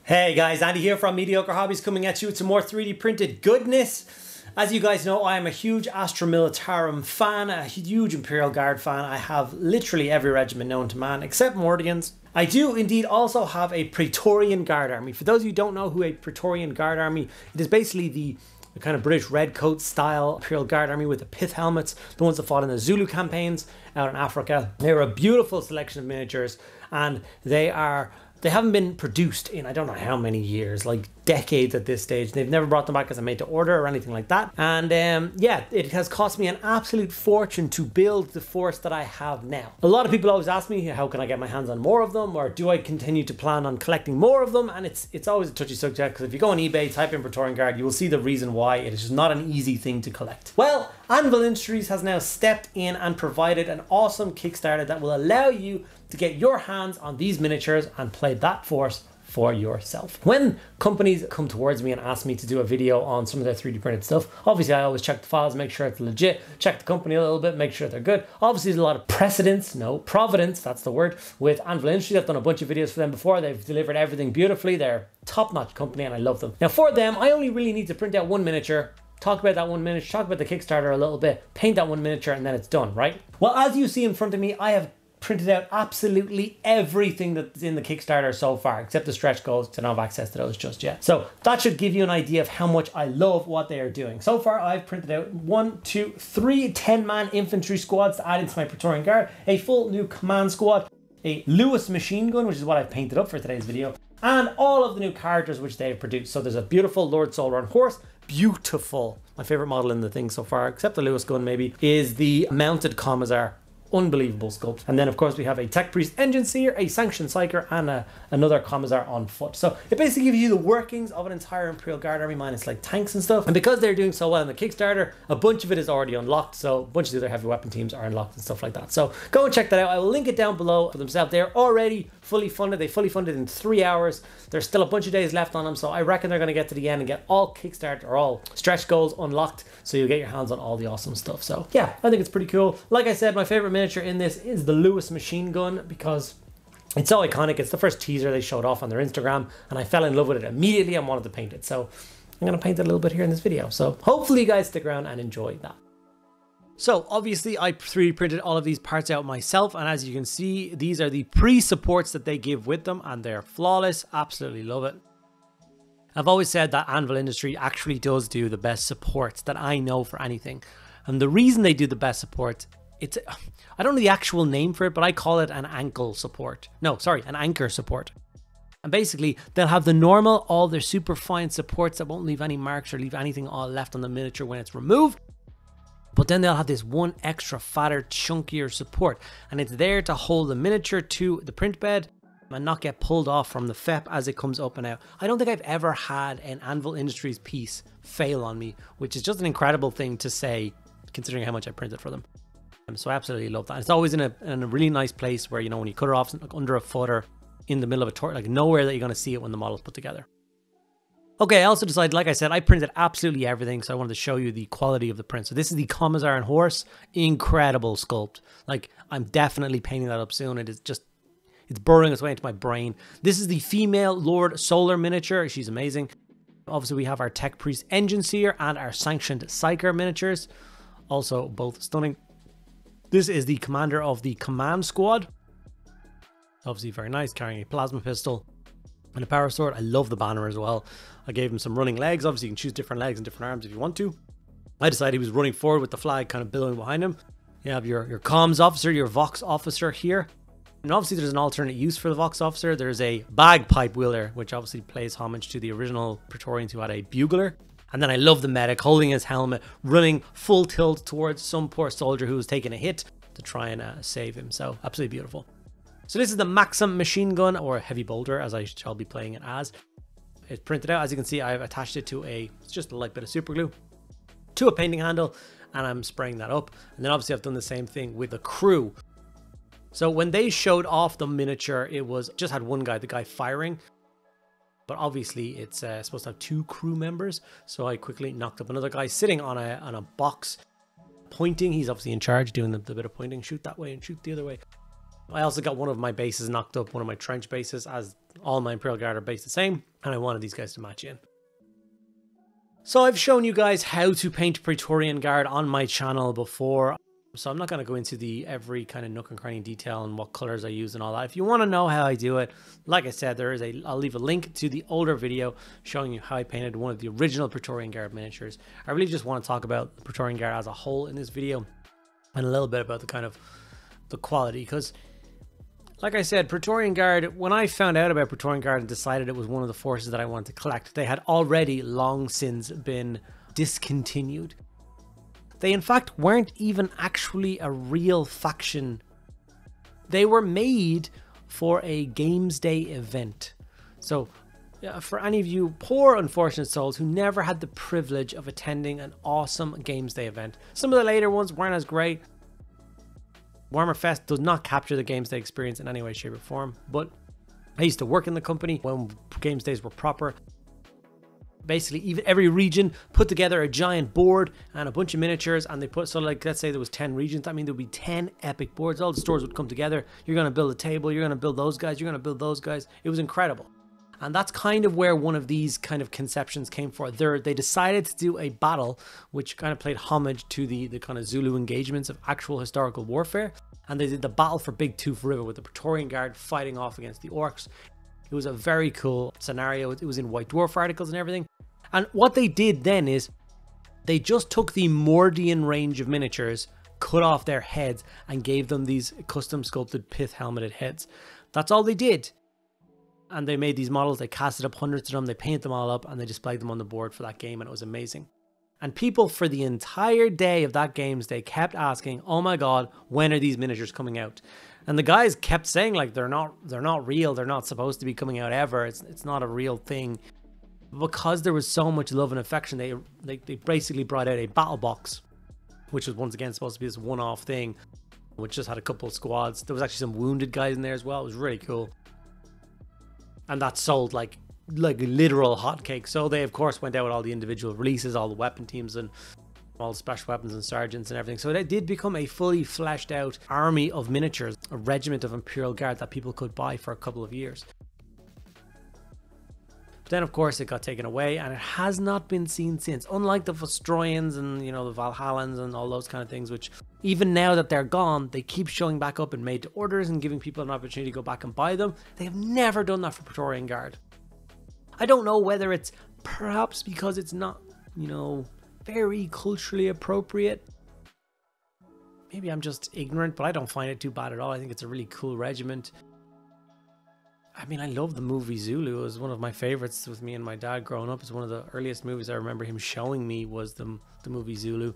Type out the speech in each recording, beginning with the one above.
Hey guys, Andy here from Mediocre Hobbies coming at you with some more 3D printed goodness. As you guys know, I am a huge Astra Militarum fan, a huge Imperial Guard fan. I have literally every regiment known to man except Mordigans. I do indeed also have a Praetorian Guard Army. For those of you who don't know who a Praetorian Guard Army, it is basically the kind of British red coat style Imperial Guard Army with the pith helmets, the ones that fought in the Zulu campaigns out in Africa. They're a beautiful selection of miniatures, and they haven't been produced in I don't know how many years, like decades at this stage. They've never brought them back as a made to order or anything like that. And yeah, it has cost me an absolute fortune to build the force that I have now. A lot of people always ask me, how can I get my hands on more of them? Or do I continue to plan on collecting more of them? And it's always a touchy subject, because if you go on eBay, type in Praetorian Guard, you will see the reason why it is just not an easy thing to collect. Well, Anvil Industries has now stepped in and provided an awesome Kickstarter that will allow you to get your hands on these miniatures and play that force for yourself. When companies come towards me and ask me to do a video on some of their 3D printed stuff, obviously I always check the files, make sure it's legit, check the company a little bit, make sure they're good. Obviously there's a lot of providence, that's the word, with Anvil Industries. I've done a bunch of videos for them before. They've delivered everything beautifully. They're a top-notch company and I love them. Now for them, I only really need to print out one miniature, talk about that one miniature, talk about the Kickstarter a little bit, paint that one miniature, and then it's done, right? Well, as you see in front of me, I have printed out absolutely everything that's in the Kickstarter so far, except the stretch goals. I don't have access to those just yet. So that should give you an idea of how much I love what they are doing. So far, I've printed out 1, 2, 3 10-man infantry squads to add into my Praetorian Guard, a full new command squad, a Lewis machine gun, which is what I've painted up for today's video, and all of the new characters which they've produced. So there's a beautiful Lord Solar on horse, beautiful. My favorite model in the thing so far, except the Lewis gun maybe, is the mounted Commissar. Unbelievable sculpt. And then of course we have a Tech Priest Engine Seer, a Sanctioned Psyker, and another Commissar on foot. So it basically gives you the workings of an entire Imperial Guard Army minus like tanks and stuff. And because they're doing so well in the Kickstarter, a bunch of it is already unlocked. So a bunch of the other heavy weapon teams are unlocked and stuff like that. So go and check that out. I will link it down below for themselves. They're already fully funded. They fully funded in 3 hours. There's still a bunch of days left on them. So I reckon they're going to get to the end and get all Kickstarter or all stretch goals unlocked. So you'll get your hands on all the awesome stuff. So yeah, I think it's pretty cool. Like I said, my favorite miniature in this is the Lewis machine gun because it's so iconic. It's the first teaser they showed off on their Instagram and I fell in love with it immediately and wanted to paint it. So I'm going to paint it a little bit here in this video. So hopefully you guys stick around and enjoy that. So obviously I 3D printed all of these parts out myself, and as you can see, these are the pre-supports that they give with them and they're flawless. Absolutely love it. I've always said that Anvil Industry actually does do the best supports that I know for anything. And the reason they do the best supports, I don't know the actual name for it, but I call it an ankle support. No, sorry, an anchor support. And basically, they'll have the normal, all their super fine supports that won't leave any marks or leave anything all left on the miniature when it's removed. But then they'll have this one extra fatter, chunkier support. And it's there to hold the miniature to the print bed and not get pulled off from the FEP as it comes up and out. I don't think I've ever had an Anvil Industries piece fail on me, which is just an incredible thing to say, considering how much I printed for them. So I absolutely love that. It's always in a really nice place where, you know, when you cut it off like under a foot or in the middle of a tour, like nowhere that you're going to see it when the model's put together. Okay, I also decided, like I said, I printed absolutely everything, so I wanted to show you the quality of the print. So this is the Commissar and horse. Incredible sculpt. Like, I'm definitely painting that up soon. It is just, it's burrowing its way into my brain. This is the female Lord Solar miniature. She's amazing. Obviously, we have our Tech Priest Engine Seer and our Sanctioned Psyker miniatures. Also, both stunning. This is the commander of the command squad. Obviously, very nice, carrying a plasma pistol and a power sword. I love the banner as well. I gave him some running legs. Obviously, you can choose different legs and different arms if you want to. I decided he was running forward with the flag kind of billowing behind him. You have your comms officer, your Vox officer here. And obviously, there's an alternate use for the Vox officer. There's a bagpipe wielder, which obviously pays homage to the original Praetorians who had a bugler. And then I love the medic holding his helmet, running full tilt towards some poor soldier who was taking a hit to try and save him. So absolutely beautiful. So this is the Maxim machine gun, or heavy bolter, as I shall be playing it as. It's printed out. As you can see, I've attached it to it's just a light bit of super glue to a painting handle, and I'm spraying that up. And then obviously I've done the same thing with the crew. So when they showed off the miniature, it was just had one guy, the guy firing. But obviously it's supposed to have 2 crew members. So I quickly knocked up another guy sitting on a box pointing. He's obviously in charge, doing the bit of pointing. Shoot that way and shoot the other way. I also got one of my bases knocked up, one of my trench bases, as all my Imperial Guard are based the same, and I wanted these guys to match in. So I've shown you guys how to paint Praetorian Guard on my channel before, so I'm not going to go into every kind of nook and cranny detail and what colors I use and all that. If you want to know how I do it, like I said, I'll leave a link to the older video showing you how I painted one of the original Praetorian Guard miniatures. I really just want to talk about the Praetorian Guard as a whole in this video, and a little bit about the quality, because like I said, Praetorian Guard, when I found out about Praetorian Guard and decided it was one of the forces that I wanted to collect, they had already long since been discontinued. They in fact weren't even actually a real faction. They were made for a Games Day event. So for any of you poor unfortunate souls who never had the privilege of attending an awesome Games Day event, some of the later ones weren't as great. Warhammer Fest does not capture the Games Day experience in any way, shape or form, but I used to work in the company when Games Days were proper. Basically, even every region put together a giant board and a bunch of miniatures, and they put, so like, let's say there was 10 regions, I mean, there'd be 10 epic boards. All the stores would come together. You're going to build a table, you're going to build those guys, you're going to build those guys. It was incredible. And that's kind of where one of these kind of conceptions came from. They decided to do a battle which kind of played homage to the kind of Zulu engagements of actual historical warfare. And they did the battle for Big Tooth River with the Praetorian Guard fighting off against the orcs. It was a very cool scenario. It was in White Dwarf articles and everything. And what they did then is they just took the Mordian range of miniatures, cut off their heads, and gave them these custom sculpted pith helmeted heads. That's all they did. And they made these models, they casted up hundreds of them, they painted them all up, and they displayed them on the board for that game, and it was amazing. And people for the entire day of that Games Day kept asking, oh my god, when are these miniatures coming out? And the guys kept saying, like, they're not real, they're not supposed to be coming out ever, it's not a real thing. Because there was so much love and affection, they basically brought out a battle box, which was once again supposed to be this one-off thing, which just had a couple of squads. There was actually some wounded guys in there as well. It was really cool. And that sold like literal hotcakes. So they of course went out with all the individual releases, all the weapon teams and all the special weapons and sergeants and everything. So they did become a fully fleshed out army of miniatures, a regiment of Imperial Guard that people could buy for a couple of years. But then of course it got taken away, and it has not been seen since. Unlike the Vostroyans and, you know, the Valhallans and all those kind of things, which even now that they're gone, they keep showing back up in made to orders and giving people an opportunity to go back and buy them. They have never done that for Praetorian Guard. I don't know whether it's perhaps because it's not, you know, very culturally appropriate. Maybe I'm just ignorant, but I don't find it too bad at all. I think it's a really cool regiment. I mean, I love the movie Zulu. It was one of my favorites with me and my dad growing up. It's one of the earliest movies I remember him showing me was the movie Zulu.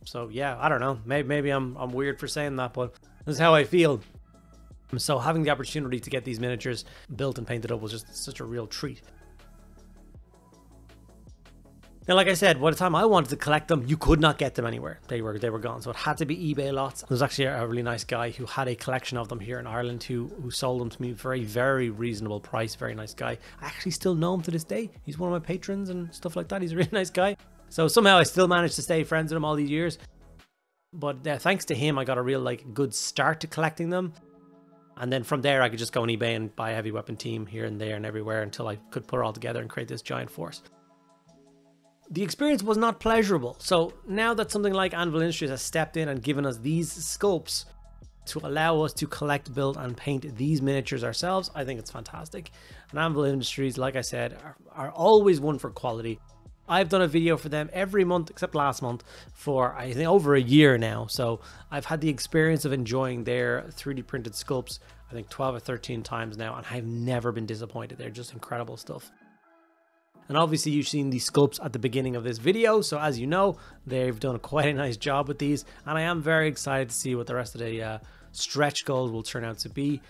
So yeah, I don't know. Maybe I'm weird for saying that, but this is how I feel. So having the opportunity to get these miniatures built and painted up was just such a real treat. Now, like I said, by the time I wanted to collect them, you could not get them anywhere. They were gone. So it had to be eBay lots. There was actually a really nice guy who had a collection of them here in Ireland who sold them to me for a very reasonable price. Very nice guy. I actually still know him to this day. He's one of my patrons and stuff like that. He's a really nice guy. So somehow I still managed to stay friends with him all these years. But thanks to him, I got a real good start to collecting them. And then from there, I could just go on eBay and buy a heavy weapon team here and there and everywhere until I could put it all together and create this giant force. The experience was not pleasurable. So now that something like Anvil Industries has stepped in and given us these sculpts to allow us to collect, build and paint these miniatures ourselves, I think it's fantastic. And Anvil Industries, like I said, are always one for quality. I've done a video for them every month except last month for I think over a year now. So I've had the experience of enjoying their 3D printed sculpts I think 12 or 13 times now, and I've never been disappointed. They're just incredible stuff. And obviously you've seen these sculpts at the beginning of this video, so as you know, they've done quite a nice job with these, and I am very excited to see what the rest of the stretch goals will turn out to be.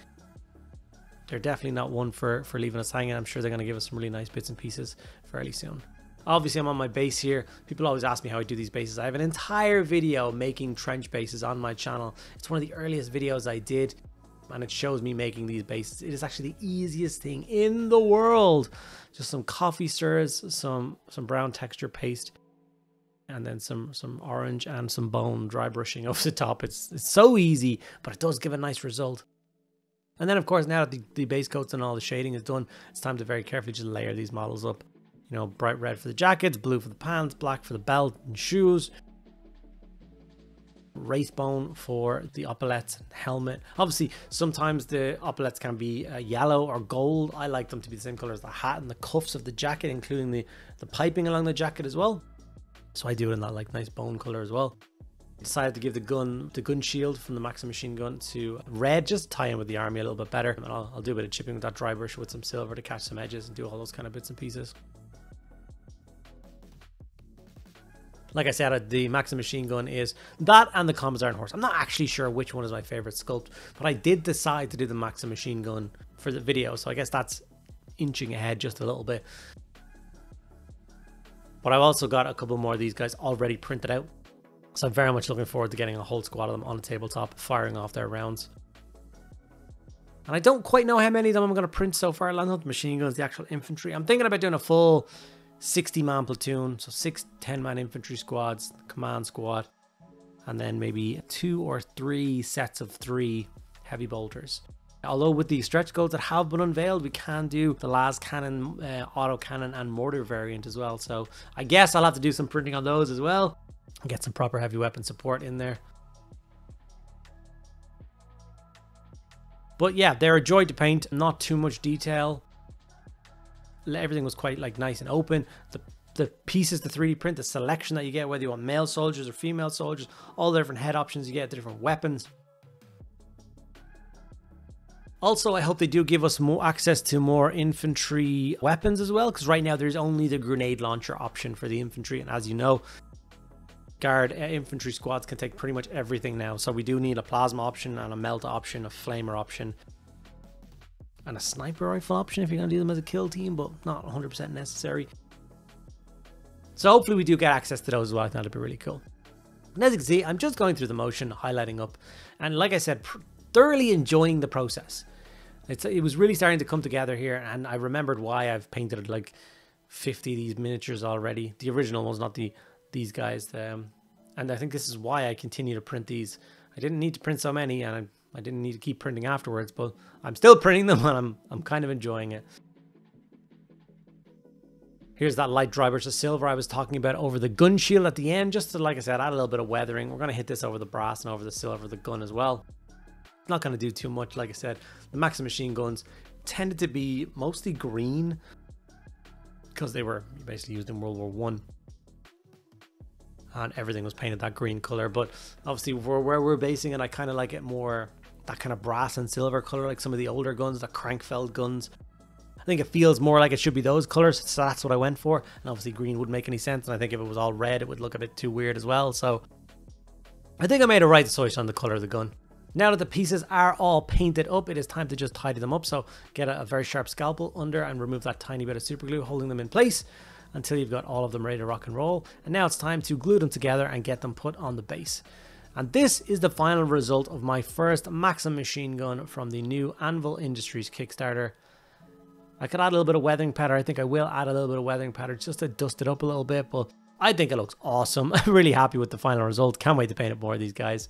They're definitely not one for leaving us hanging. I'm sure they're going to give us some really nice bits and pieces fairly soon. Obviously I'm on my base here. People always ask me how I do these bases. I have an entire video making trench bases on my channel. It's one of the earliest videos I did, and it shows me making these bases. It is actually the easiest thing in the world. Just some coffee stirs, some brown texture paste, and then some orange and some bone dry brushing over the top. It's so easy, but it does give a nice result. And then of course, now that the base coats and all the shading is done, it's time to very carefully just layer these models up. You know, bright red for the jackets, blue for the pants, black for the belt and shoes, race bone for the epaulets and helmet. Obviously, sometimes the epaulets can be yellow or gold. I like them to be the same color as the hat and the cuffs of the jacket, including the piping along the jacket as well. So I do it in that like nice bone color as well. Decided to give the gun shield from the Maxim machine gun to red, just tie in with the army a little bit better. And I'll do a bit of chipping with that dry brush with some silver to catch some edges and do all those kind of bits and pieces. Like I said, the Maxim machine gun is that and the Commissar horse. I'm not actually sure which one is my favorite sculpt, but I did decide to do the Maxim machine gun for the video, so I guess that's inching ahead just a little bit. But I've also got a couple more of these guys already printed out, so I'm very much looking forward to getting a whole squad of them on the tabletop, firing off their rounds. And I don't quite know how many of them I'm going to print so far. Not the machine guns, the actual infantry. I'm thinking about doing a full 60-man platoon, so 6 10-man infantry squads, command squad, and then maybe 2 or 3 sets of 3 heavy bolters. Although with the stretch goals that have been unveiled, we can do the las cannon, auto cannon and mortar variant as well. So I guess I'll have to do some printing on those as well and get some proper heavy weapon support in there. But yeah, they're a joy to paint, not too much detail. Everything was quite like nice and open. The pieces to 3D print, the selection that you get, whether you want male soldiers or female soldiers, all the different head options you get, the different weapons. Also, I hope they do give us more access to more infantry weapons as well, because right now there's only the grenade launcher option for the infantry, and as you know, guard infantry squads can take pretty much everything now. So we do need a plasma option and a melt option, a flamer option, and a sniper rifle option if you're going to do them as a kill team, but not 100% necessary. So hopefully we do get access to those as well. I think that'd be really cool. And as you can see, I'm just going through the motion, highlighting up, and like I said, thoroughly enjoying the process. It was really starting to come together here, and I remembered why I've painted like 50 of these miniatures already. The original ones, not these guys. And I think this is why I continue to print these. I didn't need to print so many, and I didn't need to keep printing afterwards, but I'm still printing them, and I'm kind of enjoying it. Here's that light dry brush of silver I was talking about over the gun shield at the end, just to, like I said, add a little bit of weathering. We're going to hit this over the brass and over the silver of the gun as well. Not going to do too much. Like I said, the Maxim machine guns tended to be mostly green because they were basically used in World War One, and everything was painted that green color. But obviously where we're basing it, I kind of like it more that kind of brass and silver color, like some of the older guns, the Crankfeld guns. I think it feels more like it should be those colors, so that's what I went for. And obviously green wouldn't make any sense, and I think if it was all red it would look a bit too weird as well. So I think I made a right choice on the color of the gun. Now that the pieces are all painted up, it is time to just tidy them up. So get a very sharp scalpel under and remove that tiny bit of super glue holding them in place until you've got all of them ready to rock and roll. And now it's time to glue them together and get them put on the base. And this is the final result of my first Maxim machine gun from the new Anvil Industries Kickstarter. I could add a little bit of weathering powder. I think I will add a little bit of weathering powder just to dust it up a little bit, but I think it looks awesome. I'm really happy with the final result. Can't wait to paint up more of these guys.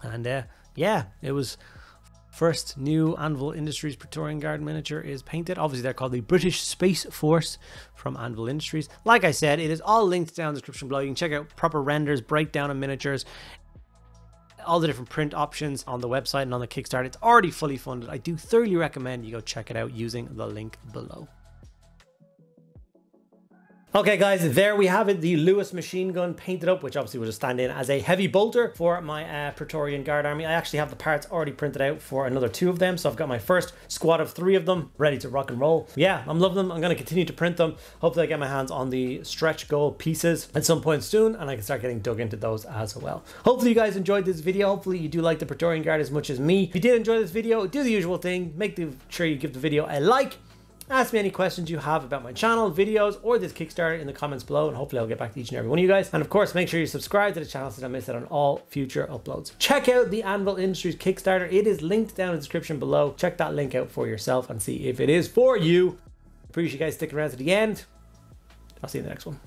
And yeah, it was first new Anvil Industries Praetorian Guard miniature is painted. Obviously they're called the British Space Force from Anvil Industries. Like I said, it is all linked down in the description below. You can check out proper renders, breakdown of miniatures, all the different print options on the website and on the Kickstarter. It's already fully funded. I do thoroughly recommend you go check it out using the link below. Okay guys, there we have it, the Lewis machine gun painted up, which obviously will just stand in as a heavy bolter for my Praetorian Guard army. I actually have the parts already printed out for another 2 of them, so I've got my first squad of 3 of them ready to rock and roll. Yeah, I'm loving them. I'm going to continue to print them. Hopefully I get my hands on the stretch goal pieces at some point soon, and I can start getting dug into those as well. Hopefully you guys enjoyed this video. Hopefully you do like the Praetorian Guard as much as me. If you did enjoy this video, do the usual thing. Make sure you give the video a like. Ask me any questions you have about my channel, videos, or this Kickstarter in the comments below, and hopefully I'll get back to each and every one of you guys. And of course, make sure you subscribe to the channel so you don't miss out on all future uploads. Check out the Anvil Industries Kickstarter. It is linked down in the description below. Check that link out for yourself and see if it is for you. Appreciate you guys sticking around to the end. I'll see you in the next one.